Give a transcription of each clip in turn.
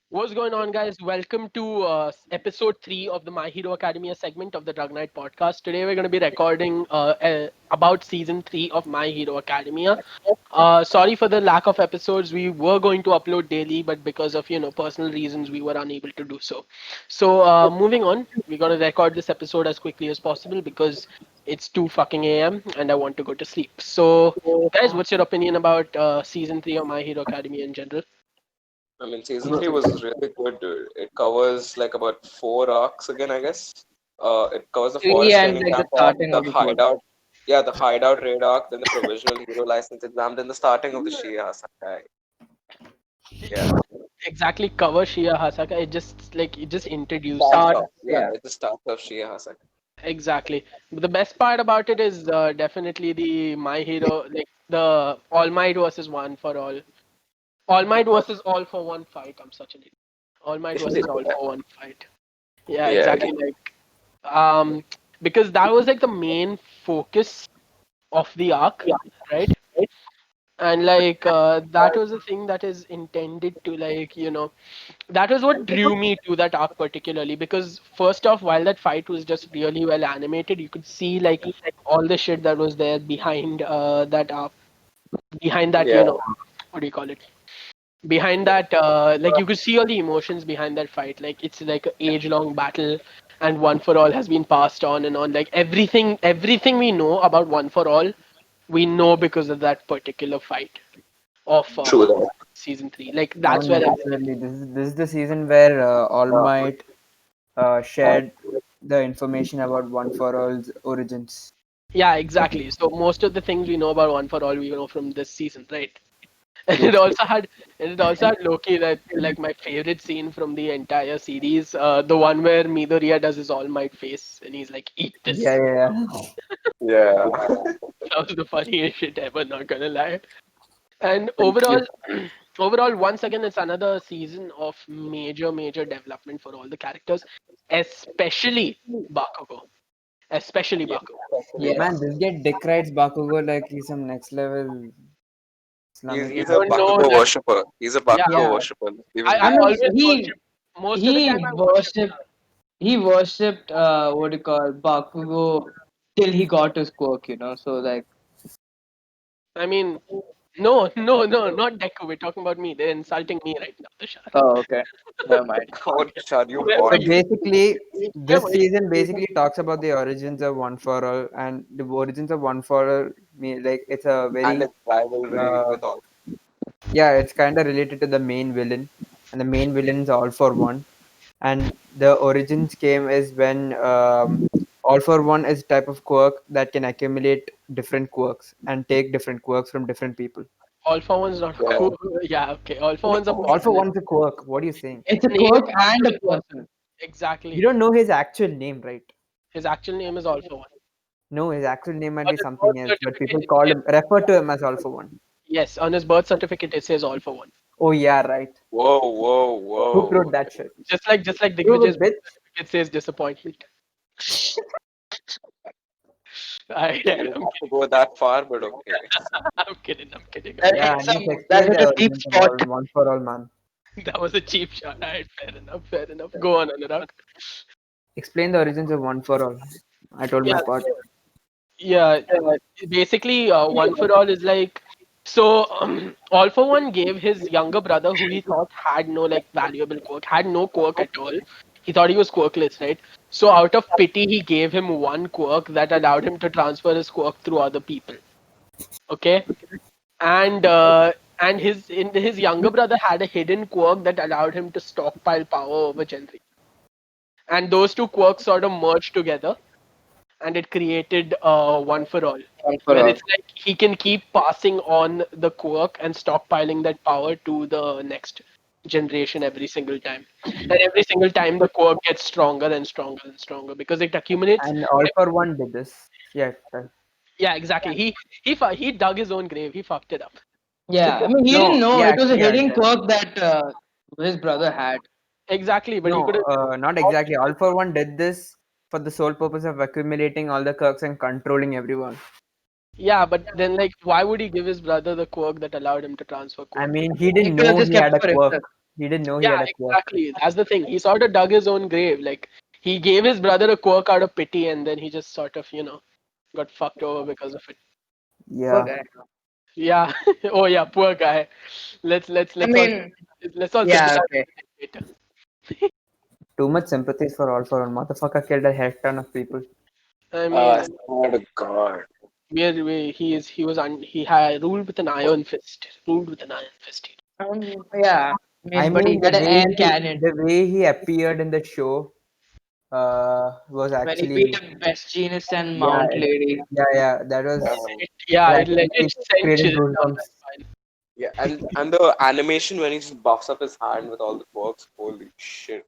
What's going on, guys? Welcome to episode 3 of the My Hero Academia segment of the Drug Knight podcast. Today, we're going to be recording about season 3 of My Hero Academia. Sorry for the lack of episodes. We were going to upload daily, but because of personal reasons, we were unable to do so. So, moving on, we're going to record this episode as quickly as possible because it's 2 fucking a.m. and I want to go to sleep. So, guys, what's your opinion about season 3 of My Hero Academia in general? I mean, season three was really good, dude. It covers like about four arcs again, I guess. It covers the Three forest and training like the camp arc, starting the of the fourth. hideout, yeah, the hideout raid arc, then the provisional hero license exam, then the starting of the Shia Sakai. Yeah, Exactly, cover Shia Hasaka. It just introduces. starts Start, off. Yeah, yeah. it's the start of Shia Sakai. Exactly. But the best part about it is definitely the My Hero, like the All Might versus One for All. All Might versus All for One fight. I'm such an idiot. All Might versus All for One fight. Yeah, Yeah, exactly. Because that was like the main focus of the arc, right? And that was the thing that is intended to that was what drew me to that arc particularly because first off, while that fight was just really well animated, you could see like all the shit that was there behind that arc, behind that yeah, what do you call it, behind that like you could see all the emotions behind that fight. Like it's like an age long battle, and One for All has been passed on and on. Like everything we know about One for All, we know because of that particular fight of true that. season 3. Like Not that's where necessarily. This is the season where All Might shared the information about One for All's origins. yeah, exactly. So most of the things we know about One for All we know from this season, right? And True. it also had Loki, that like my favorite scene from the entire series, the one where Midoriya does his All Might face and he's like, "Eat Yeah, this." yeah, yeah. Yeah, That was the funniest shit ever. Not gonna lie. And thank you. overall, once again, it's another season of major development for all the characters, especially Bakugo. Especially Yeah, Bakugo. Man, yeah. this get decried Bakugo like he's some next level He's Islamic. You he's a don't know Bakugo that. worshipper. He's a Yeah, Bakugo Yeah, worshipper. I, Even I I before. mean always worship. Most of the time, he I worship. worshipped he worshipped what do you call Bakugo till he got his quirk, So like, I mean, no, not Deku. We're talking about me. They're insulting me right now, Tushar. oh, okay, never mind. Oh, Tushar, you Where bought. were So you? basically, Yeah, this season basically talks about the origins of One for All, and the origins of One for All, like it's a And very, its rivalry uh, with all. yeah, it's kind of related to the main villain, and the main villain is All for One, and the origins came is when All for One is a type of quirk that can accumulate different quirks and take different quirks from different people. All for One's not Yeah. cool. Yeah, okay. All for One's a All for person. One's a quirk. What are you saying? It's It's a a name quirk and for a a person. person. You Exactly. don't know his actual name, right? His actual name is All for One. No, his actual name might On be his birth something else, but certificate, people it call says, him, refer to him as All for One. yes, on his birth certificate it says All for One. Oh yeah, right. Whoa, whoa, Who whoa. wrote that shit? Just like You a Digvijay's birth bitch. certificate says disappointment. Okay, you I'm didn't kidding. have to go that far, but okay. I'm kidding. I'm kidding. I'm Yeah, kidding. and just That's explain such the a cheap origins of spot. One for All, man. That was a cheap shot. Alright, fair enough. Fair enough. Go on, Anurag. Explain the origins of One for All. I told my Yeah, part. yeah. Basically, One for All is like, so All for One gave his younger brother, who he thought had no like valuable quirk, had no quirk at all. He thought he was quirkless, right? So out of pity, he gave him one quirk that allowed him to transfer his quirk through other people. Okay, and his younger brother had a hidden quirk that allowed him to stockpile power over Gen 3. And those two quirks sort of merged together, and it created One for All, One for where all. it's like he can keep passing on the quirk and stockpiling that power to the next. generation every single time, and every single time the quirk gets stronger and stronger and stronger because it accumulates. And All for One did this. Yeah. Yeah, exactly. He dug his own grave. He fucked it up. Yeah, I mean, he didn't No, know yeah, it was a actually, yeah, hidden yeah. quirk that his brother had. Exactly, but he No, could have. not exactly. All for One did this for the sole purpose of accumulating all the Kirks and controlling everyone. Yeah, but then like, why would he give his brother the quirk that allowed him to transfer I quirk? mean, he He didn't could have know just he kept had it a for quirk. himself. He didn't know he Yeah, had a quirk. exactly. That's the thing. He sort of dug his own grave. Like he gave his brother a quirk out of pity, and then he just sort of, got fucked over because of it. Poor Yeah. guy. Yeah. Oh yeah, poor guy. I Let's all mean, yeah, sympathize okay. later. Too much sympathies for All for One. Motherfucker killed a heck ton of people. I I mean, swear to God. he had ruled with an iron fist. Ruled with an iron fist. Yeah. I I mean, but he mean, the had an way air he cannon. the way he appeared in the show was When he beat actually, up Best Genius and yeah, Mount Lady. yeah. That was Yeah, that it actually legit sent created chills down my goosebumps. spine. Yeah, and the animation when he just buffs up his hand with all the quirks, holy shit.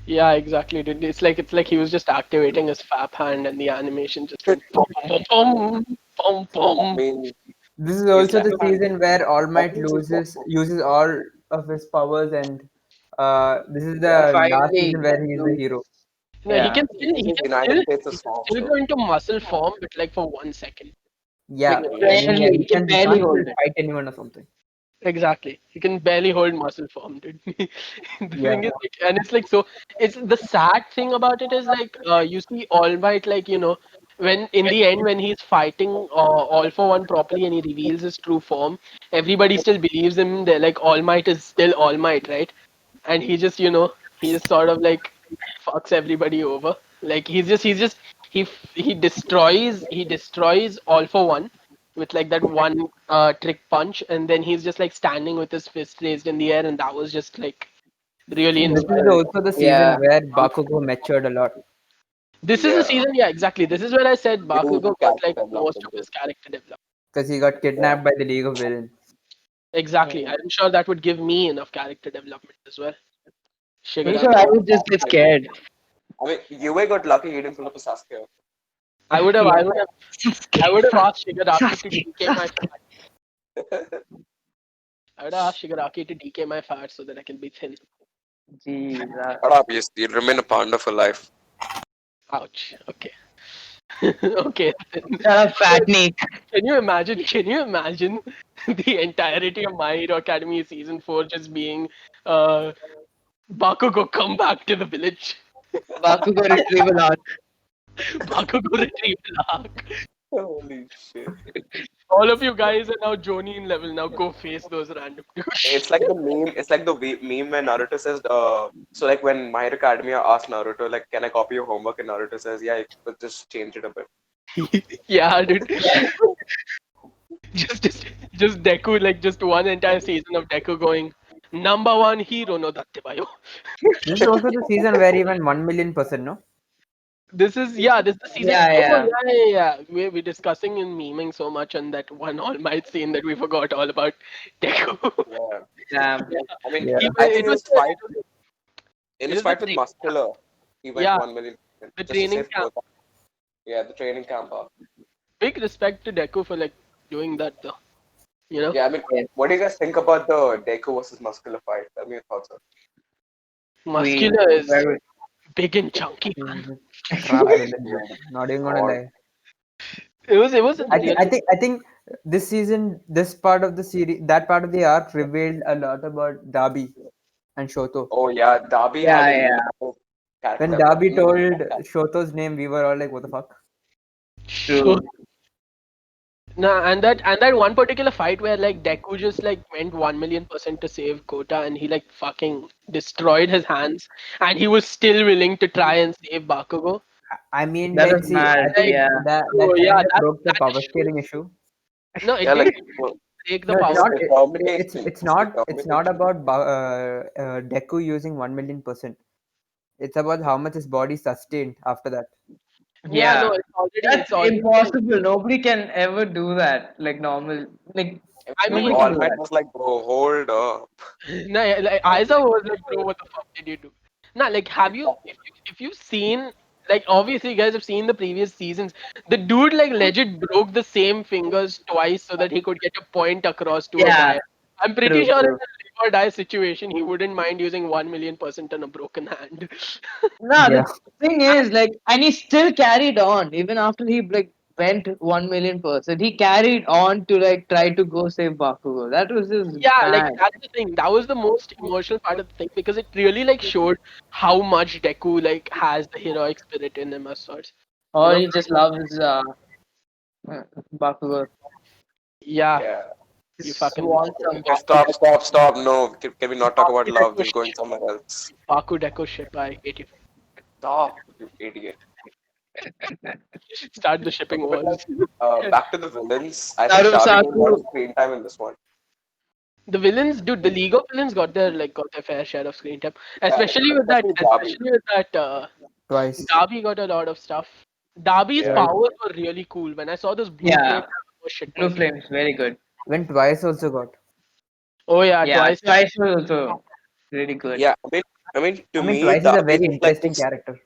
Yeah, exactly. Dude. It's like he was just activating his fap hand, and the animation just went pom pom pom pom I pom. mean, This is he's also like the season where All that Might means he's uses all of his powers, and this is Yeah, the last finally. season where he's the hero. No, he Yeah. can he still he uses can United still States he as can swamp, still so go into muscle form, but like for 1 second. Like Yeah, I yeah. mean, yeah, Barely, he can he barely can't hold even it. fight anyone or something. exactly, he can barely hold muscle form, dude. The Yeah, thing is, like, and it's like so. It's the sad thing about it is like you see All Might like when in the end when he's fighting All for One properly and he reveals his true form, everybody still believes him. They're like All Might is still All Might, right? And he just sort of like fucks everybody over. Like he destroys All for One with like that one trick punch, and then he's just like standing with his fist raised in the air, and that was just like really this is inspiring. also the season Yeah. where Bakugo matured a lot This is the Yeah. season, yeah, exactly. This is where I said Huge Bakugo got character like most of development. his character development. because he got Yeah. kidnapped by the League of Villains. Exactly. Mm. I'm sure that would give me enough character development as well. Pretty sure Shigaraki. I would just get scared. I mean, Yue got lucky he didn't pull up a Sasuke. I would have, Yeah. I would have, I Sasuke. would have Fuck. asked Shigaraki to Sasuke. DK my Sasuke. fat. I would have asked Shigaraki to DK my fat so that I can be thin. Jesus. But obviously, you'll remain a panda for life. Ouch. Okay. Okay. Then. Shut up, fat Nick. Can you imagine? Can you imagine the entirety of My Hero Academia season 4 just being uh, Bakugo come back to the village? Bakugo retrieval arc. Bakugo retrieval arc. Holy shit. All of you guys are now Jonin level. Now go face those random dudes. It's like the meme. It's like the meme when Naruto says, so like when My Hero Academia asks Naruto, like, can I copy your homework? And Naruto says, yeah, but just change it a bit. Yeah, dude. Just, just, just Deku, like just one entire season of Deku going, number one hero no datte bayo. This is also the season where he went 1,000,000%, no? This is the season. Yeah, Oh yeah. yeah. We're discussing and memeing so much on that one All Might scene that we forgot all about Deku. Yeah. Damn. I mean, Yeah. I think in it his was the fight with training camp. Muscular, he went Yeah, 1 million the just to training save camp. Kota. Yeah, the training camp arc. Big respect to Deku for like doing that though. You know, Yeah, I mean, Yes. what do you guys think about the Deku versus Muscular fight? Tell me your thoughts on We Muscular is very big and chunky, man. He's a crap villain, it. dude. Oh Not even gonna God. lie. It was a I think I really think I think this season, this part of the series, that part of the arc revealed a lot about Darby and Shoto. Oh yeah, Darby had yeah, a yeah. lot of character When Darby development. told Shoto's name, we were all like, "What the fuck?" so. True. Nah, and that one particular fight where like Deku just like went 1,000,000% to save Kota and he like fucking destroyed his hands and he was still willing to try and save Bakugo. I mean, That like, was see, mad. I think Like, Yeah. that oh yeah, kind of that broke the that power just scaling shows. issue. No, it Yeah, didn't like well, break the No, it's power. it's not. It's determination. it's It's not. It's not determination. about Deku using 1,000,000%. It's about how much his body sustained after that. Yeah, no, Yeah. it's That's already like impossible. Nobody can ever do that. Like normal. Like I Like mean nobody can All do Might that. was like, bro, hold up. No, yeah, like Aiza was like, bro, what the fuck did you do? Nah, like, have you if you've seen like obviously you guys have seen the previous seasons, the dude like legit broke the same fingers twice so that he could get a point across to a Yeah, buyer. I'm pretty true, sure in a true. live or die situation, he wouldn't mind using 1,000,000% on a broken hand. No, Yeah. the thing is, like, and he still carried on even after he like went 1,000,000%. He carried on to like try to go save Bakugo. That was just Yeah, like mad. that's the thing. That was the most emotional part of the thing because it really like showed how much Deku like has the heroic spirit in him as sorts. You Or know? he just loves Bakugo. Yeah, Yeah. you Just fucking wants some Okay, Bakugo. stop. No, can we not talk about Baku love? Deku We'll go in ship. somewhere else. Baku Deku ship. I hate you. Stop, you idiot. Start the shipping Okay, but like, wars. back to the villains. I think Darby got a Narusaku. lot of screen time in this one. The villains, dude, the League of Villains got their fair share of screen time, Yeah, especially Darby. especially with that. Twice. Darby got a lot of stuff. Darby's Yeah. Twice. powers were really cool. When I saw those blue flames, Yeah, I was shit Blue myself. Flames, very good. Even twice also got. Oh yeah, Yeah, twice. Twice was also really good. Yeah, I mean, to I mean, me, twice is a Darby is very just like interesting this. character.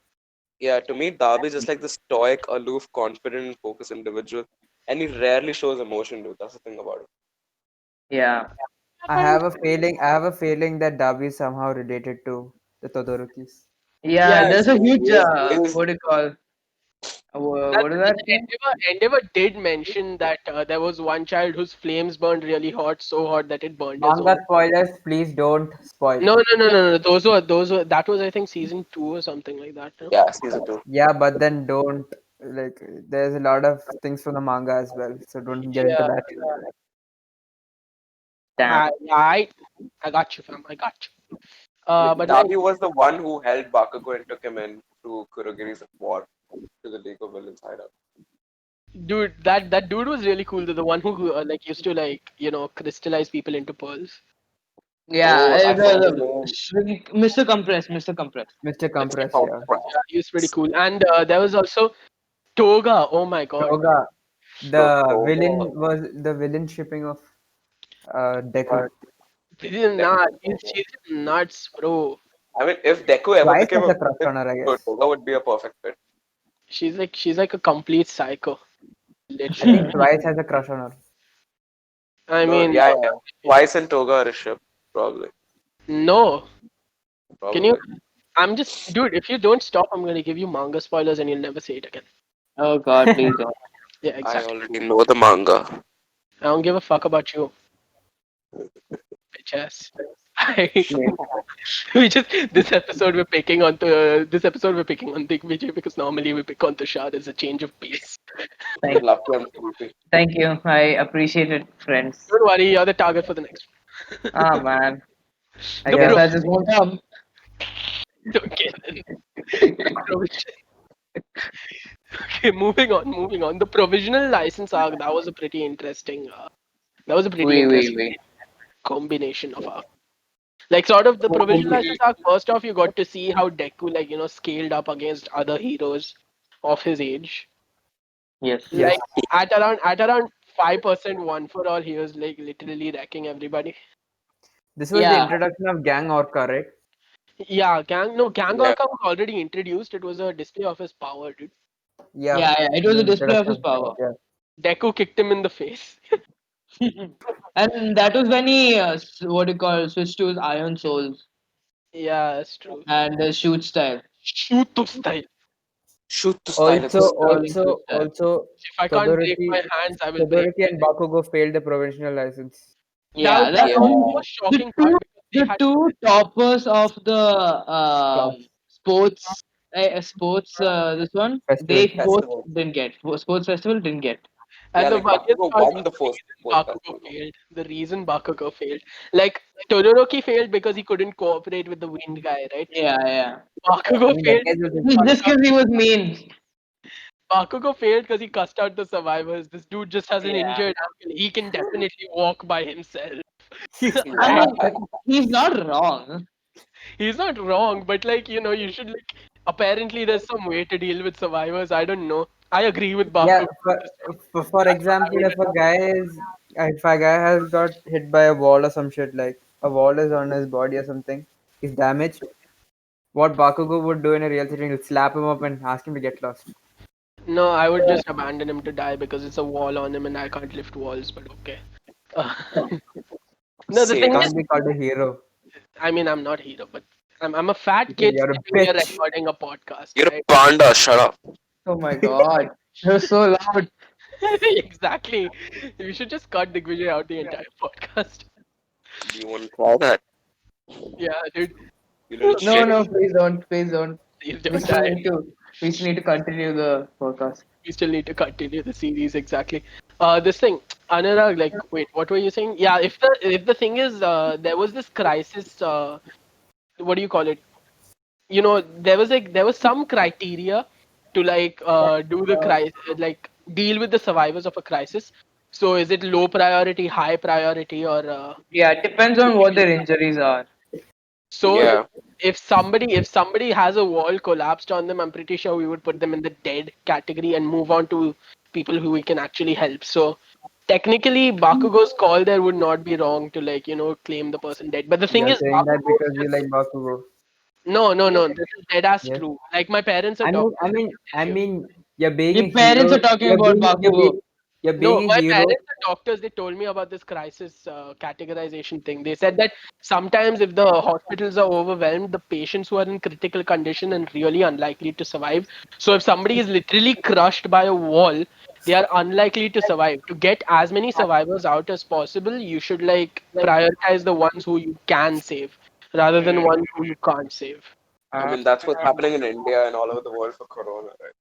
Yeah, to me, Darby is just like this stoic, aloof, confident, and focused individual, and he rarely shows emotion, dude. That's the thing about it. Yeah, I have a feeling that Darby is somehow related to the Todorokis. yeah. Yeah, There's a huge He is, what do you call? that's What the is thing. that name? Endeavor did mention that there was one child whose flames burned really hot, so hot that it burned his Manga own. spoilers, please don't spoil. No. Those were that was I think season 2 or something like that. No? yeah, season two. Yeah, but then don't like. There's a lot of things from the manga as well, so don't get into Yeah, that. Damn. I got you, fam. I got you. But like, Darby was the one who held Bakugo and took him in to Kurogiri's war to the League of Villains hideout. dude, that dude was really cool. The one who like used to like crystallize people into pearls. Yeah, Oh, I forgot his the name. Mr. Compress, Mr. Compress. Mr. Mr. Compress, yeah. Compress. Yeah, he was pretty cool. And there was also Toga. Oh my god. Toga, Toga. the villain shipping of Deku. This is Deku. not. She's nuts, bro. I mean, if Deku ever Twice became has a a crush villain, on her, I guess. Toga would be a perfect fit. She's like a complete psycho, I think literally. Twice has a crush on her. I No, mean, yeah. Twice in Toga or a ship, probably. no. Can you? Probably. I'm just, dude. If you don't stop, I'm gonna give you manga spoilers, and you'll never say it again. Oh God, please don't. Yeah, I exactly. already know the manga. I don't give a fuck about you, bitch ass. Yeah. We just this episode we're picking on Digvijay because normally we pick on Tushar as a change of pace. Would Thank, love to. I'm sleepy. thank you. I appreciate it, friends. Don't worry, you're the target for the next one. Ah man, I The guess Yeah. I just won't come. okay, then. The provision. Okay, moving on. The provisional license arc that was a pretty interesting. That was a pretty interesting We. combination of arc. Like sort of the provisional license arc. First off, you got to see how Deku like scaled up against other heroes of his age. Yes. Yes. Like at around 5% one for all, he was like literally wrecking everybody. This was the Yeah, introduction of Gang Orca, right? Yeah, Gang Yeah. Orca was already introduced. It was a display of his power, dude. Yeah. yeah. It was The a display of his introduction. power, Yeah. Deku kicked him in the face. and that was when he what do you call switched to his Iron Souls Yeah, that's true. and the shoot style. Shoot to style. Shoot to style. Also, It's Rolling shoot style. also, If I can't break Todoroki, my hands, I will break Todoroki my and legs. Bakugo failed the provisional license. Yeah, That that was the yeah. most shocking part because they the had two toppers of the Class sports this one festival. they both Festival. didn't get sports festival didn't get. Yeah, and the like funniest Bakugo part won was the the first reason fourth Bakugo festival. failed. The reason Bakugo failed. Like Todoroki failed because he couldn't cooperate with the wind guy, right? Yeah. I Bakugo mean, that failed guy because was he just cussed Just funny. out because he was mean. Bakugo failed because he cussed out the survivors. This dude just has an Yeah. injured ankle. He can definitely walk by himself. I Yeah. mean, he's not wrong. He's not wrong, but like you should like. Apparently, there's some way to deal with survivors. I don't know. I agree with Yeah, Bakugo. for That's what I example, would have done. if a guy has got hit by a wall or some shit, like, a wall is on his body or something, he's damaged. What Bakugo would do in a real setting is slap him up and ask him to get lost. No, I would just abandon him to die because it's a wall on him and I can't lift walls. But okay. Uh, no, the You thing is, Sadist. can't be called a hero I mean, I'm not hero, but I'm a fat because kid you're a sitting here bitch. recording a podcast, You're a right? panda. Shut up. Oh my god. You're so loud. Exactly. We should just cut Digvijay out the entire podcast. Do you want to try that? Yeah, dude. You little No, shit. no, please don't. Please don't. Please We don't still die. need to. We still need to continue the podcast. We still need to continue the series exactly. This thing, Anurag, like, wait, what were you saying? Yeah, if the thing is, there was this crisis. What do you call it? There was some criteria to do the crisis, like deal with the survivors of a crisis. So is it low priority, high priority, or Yeah, it depends on what their injuries are. so Yeah. if somebody has a wall collapsed on them, I'm pretty sure we would put them in the dead category and move on to people who we can actually help. So technically, Bakugo's call there would not be wrong to claim the person dead. But the thing You're is, saying that Bakugo because you like Bakugo. no, no, no. This is dead ass Yes. true. Like my parents are I mean, I doctors. mean, They I tell you. mean, you're being a Your parents hero. are talking about Bakugo. You're No, being a my hero. parents are doctors. They told me about this crisis categorization thing. They said that sometimes if the hospitals are overwhelmed, the patients who are in critical condition and really unlikely to survive. So if somebody is literally crushed by a wall, they are unlikely to survive. To get as many survivors out as possible, you should prioritize the ones who you can save rather than Mm. ones who you can't save. I Uh, mean, that's what's happening in India and all over the world for Corona, right?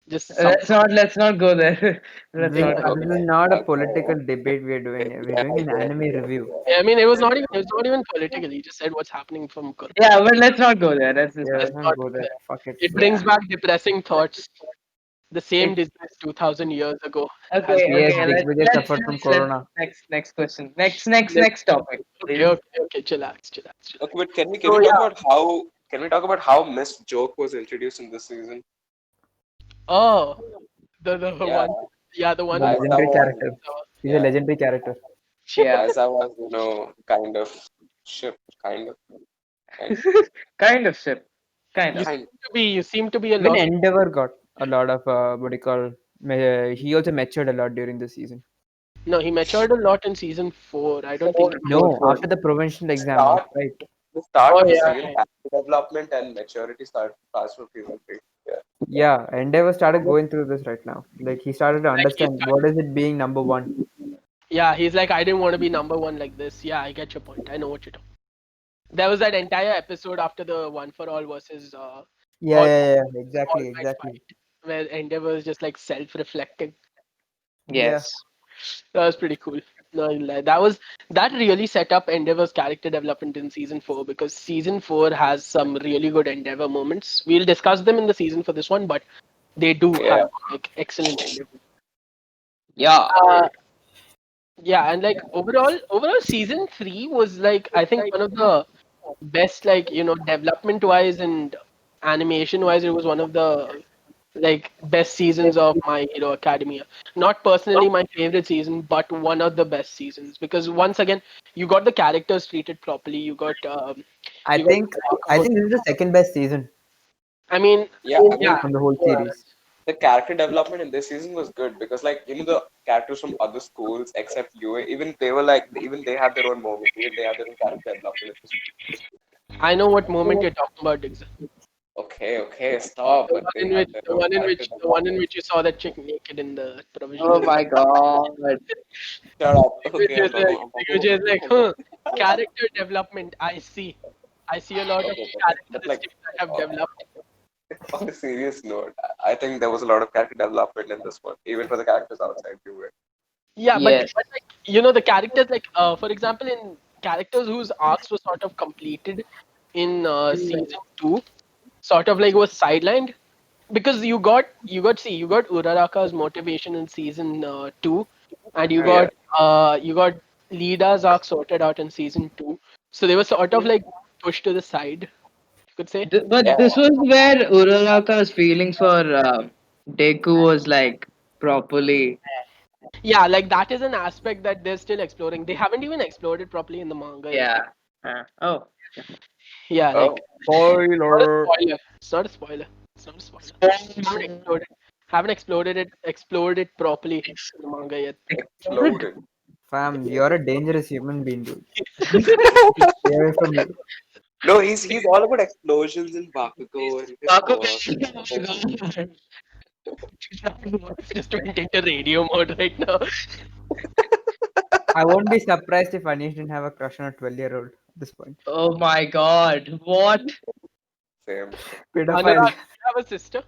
Just some. let's not go there. Let's This not go this there. is Okay. not a Okay. political debate we're doing here. We're Yeah, doing an okay. anime review. I mean, it was not even political. He just said what's happening from Corona. Yeah, but let's not go there. Let's just Yeah, Let's let's not not go go there. there. Fuck it. It yeah. brings back depressing thoughts. The same It disease 2000 years ago has okay. been. Yes, Okay. Digvijay suffered from Let's corona. next question. Next Let's, next topic, okay, please. okay, okay. Chillax, chillax, chillax. Okay, but can we So talk yeah. about how Miss Joke was introduced in this season? Oh, the Yeah, one. Yeah, the He's one a who as got I legendary was, character. He's a yeah, legendary character. Yeah. as I was, kind of ship, kind of, kind, Kind of ship. Kind you of. seem kind. to be you seem to be a Even lot. Endeavor got a lot of what do you call? He also matured a lot during the season. No, he matured a lot in season 4. I don't think he Four, No, four. after the provincial exam, that's Start right. the start Oh of the yeah, season, yeah. character development and maturity starts from season 3. Yeah, Yeah, Endeavor started going through this right now. Like he started to Like understand what is it being number one. yeah, he's like, I didn't want to be number one like this. Yeah, I get your point. I know what you're talking. There was that entire episode after the One for All versus Yeah, All yeah, yeah, All exactly, Might exactly. fight, where Endeavor is just like self-reflecting. Yeah, Yes. That was pretty cool. No, that really set up Endeavor's character development in season 4 because season 4 has some really good Endeavor moments. We'll discuss them in the season for this one, but they do yeah, have excellent Endeavor. Yeah. Uh, yeah, and overall, season 3 was I think one of the best development wise and animation wise. It was one of the best seasons of My Hero Academia. Not personally my favorite season, but one of the best seasons because once again you got the characters treated properly. I You got think I Bakugo. think this is the second best season I mean, yeah. I mean, yeah, from the whole series. the character development in this season was good because, like, the characters from other schools except UA, even they were like, even they had their own moments, even they had their own character development. It was I know what moment you're talking about, Dixon. okay, okay, stop. The But one they in had which their the own one in character which the one in development. which you saw that chick naked in the provisional Oh exam. my god. Shut up. Okay, Which is which is about. character development. I see a lot of Okay, but like, characteristics that have uh, developed. on a serious note, I think there was a lot of character development in this one, even for the characters outside UA. Yeah, Yes. but the characters for example in characters whose arcs were sort of completed in season 2, sort of was sidelined because you got Uraraka's motivation in season 2, and you Yeah, got Lida's arc sorted out in season 2. So they were sort of pushed to the side, you could say. But yeah, this was where Uraraka's feelings for Deku was like properly. Yeah, like that is an aspect that they're still exploring. They haven't even explored it properly in the manga yet. Yeah. Oh. Yeah, like Oh, not a Spoiler. spoiler. It's not a spoiler. It's not a spoiler. Haven't explored it. Haven't explored it properly in the manga yet. exploded. Fam, you're a dangerous human being, dude. Stay away from me. No, he's all about explosions in Bakugo and his quirk. Just went into radio mode right now. I won't be surprised if Anish didn't have a crush on a 12-year-old at this point. Oh my God. What? Same. Pedophile. Anurag, do you have a sister?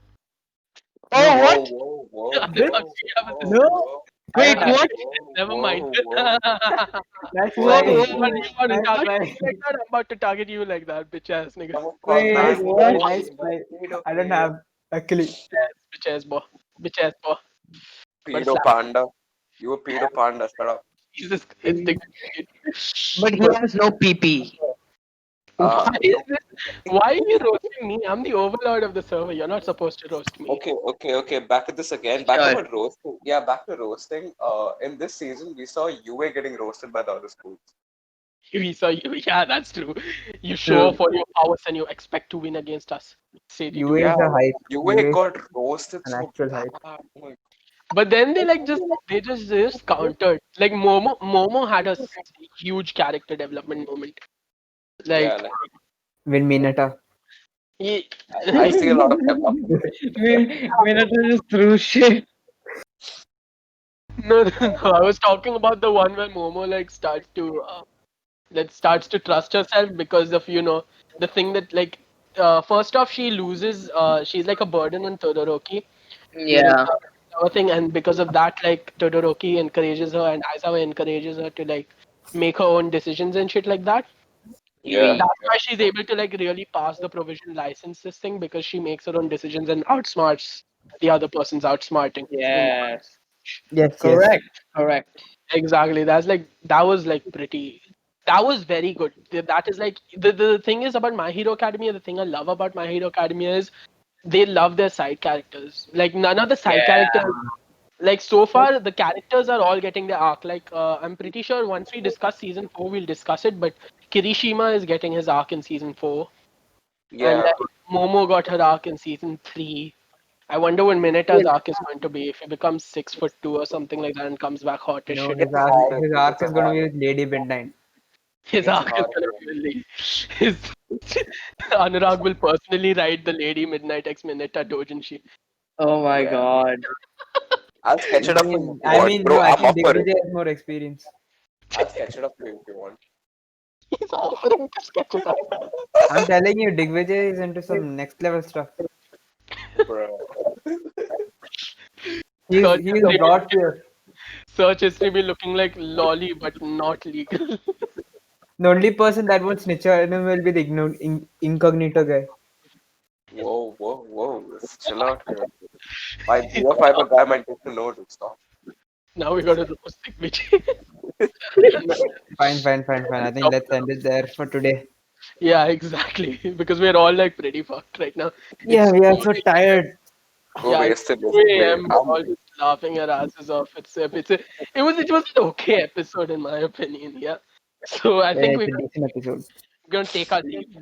No. Oh, Whoa, what? whoa, whoa, Anurag, Bitch. whoa, do you have a whoa, sister? No. whoa, I Wait, don't have. what? Never mind. whoa, whoa. Nice Whoa, try. You whoa. want to Nice target try. me like that? I'm about to target you like that, bitch ass nigga. Come across Wait, Nice man, try. what? Nice try. I don't have. Luckily. Bitch ass boy. Bitch ass boy. But pedo slap. panda. You a pedo panda, shut up. Jesus, it's the. But he has no PP. Why is No. this? Why are you roasting me? I'm the overlord of the server. You're not supposed to roast me. Okay. Back to this again. Back Sure. about roasting. Yeah, back to roasting. In this season, we saw UA getting roasted by the other schools. We saw you. Yeah, that's true. You show True. off all your powers and you expect to win against us. Say they do. UA Yeah, is a hype. UA UA is got roasted an so actual bad. hype. Oh my- But then they just countered. Like Momo had a huge character development moment. Yeah, Like like Mm. Win Mineta. he, I see a lot of development. Minato just threw shit. no, no, I was talking about the one where Momo like starts to trust herself because of the thing that like first off she loses she's like a burden on Todoroki during Yeah. the thing, and because of that like Todoroki encourages her and Aizawa encourages her to like make her own decisions and shit like that. Yeah, Yui. That's why she's able to like really pass the provision license this thing, because she makes her own decisions and outsmarts the other person's outsmarting. Yes. Yes, yes. Correct. Correct. Exactly. That was like pretty. That was very good. That is like the thing is about My Hero Academia. The thing I love about My Hero Academia is they love their side characters. Like none of the side Yeah. characters. Like so far, the characters are all getting their arc. Like I'm pretty sure once we discuss season 4, we'll discuss it. But Kirishima is getting his arc in season 4, and yeah. like Momo got her arc in season 3. I wonder when Mineta's arc is going to be, if he becomes 6'2" or something like that and comes back hot as No, shit. his It's a arc, horror. his It's arc a is going to be horror. with Lady Midnight. His It's a arc is horror. gonna be really. His Anurag will personally write the Lady Midnight X Mineta Dojinshi. Oh my Yeah, God. I'll sketch it up for you if you I want, mean, bro. no, I I'm think up for it. Digvijay has more experience. I'll sketch it up for you if you want. He's offering to sketch it up. I'm telling you, Digvijay is into some next level stuff. Bro. Search He's history, God tier. search history be looking like lolly, but not legal. The only person that won't snitch on him will be the incognito guy. Whoa. Let's chill out here. My gear fiber guy might get to know to stop. Now we gotta roast Vijay. Fine. I think let's end it there for today. Yeah, exactly. Because we're all like pretty fucked right now. Yeah, It's we are so tired. We're Yeah, it's wasted 2 yesterday. a.m. We're all just laughing our asses off. It was an okay episode in my opinion. Yeah. So I Yeah, think it's a decent episode. we're gonna take our leave now.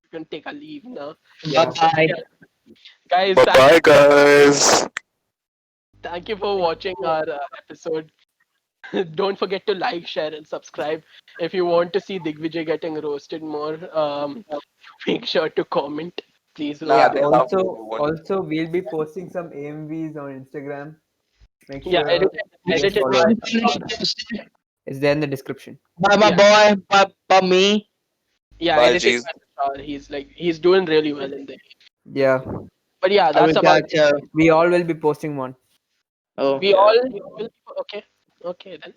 We're gonna take our leave now. Bye Yeah. bye. Yeah. Guys, Bye bye, guys. thank you for watching our episode. Don't forget to like, share, and subscribe. If you want to see Digvijay getting roasted more, make sure to comment. Please Nah, roast Yeah. him. they love me. They won't. Also, we'll be posting some AMVs on Instagram. Make Yeah, sure you guys edit it follow by. us. It's there in the description. Bye, my Yeah, boy. Bye, me. yeah, Bye, edit it G's. by Tushar. He's doing really well in there. Yeah. But yeah, I that's will about catch it. you. We all will be posting one. Oh. We Yeah. all will. Okay, okay then.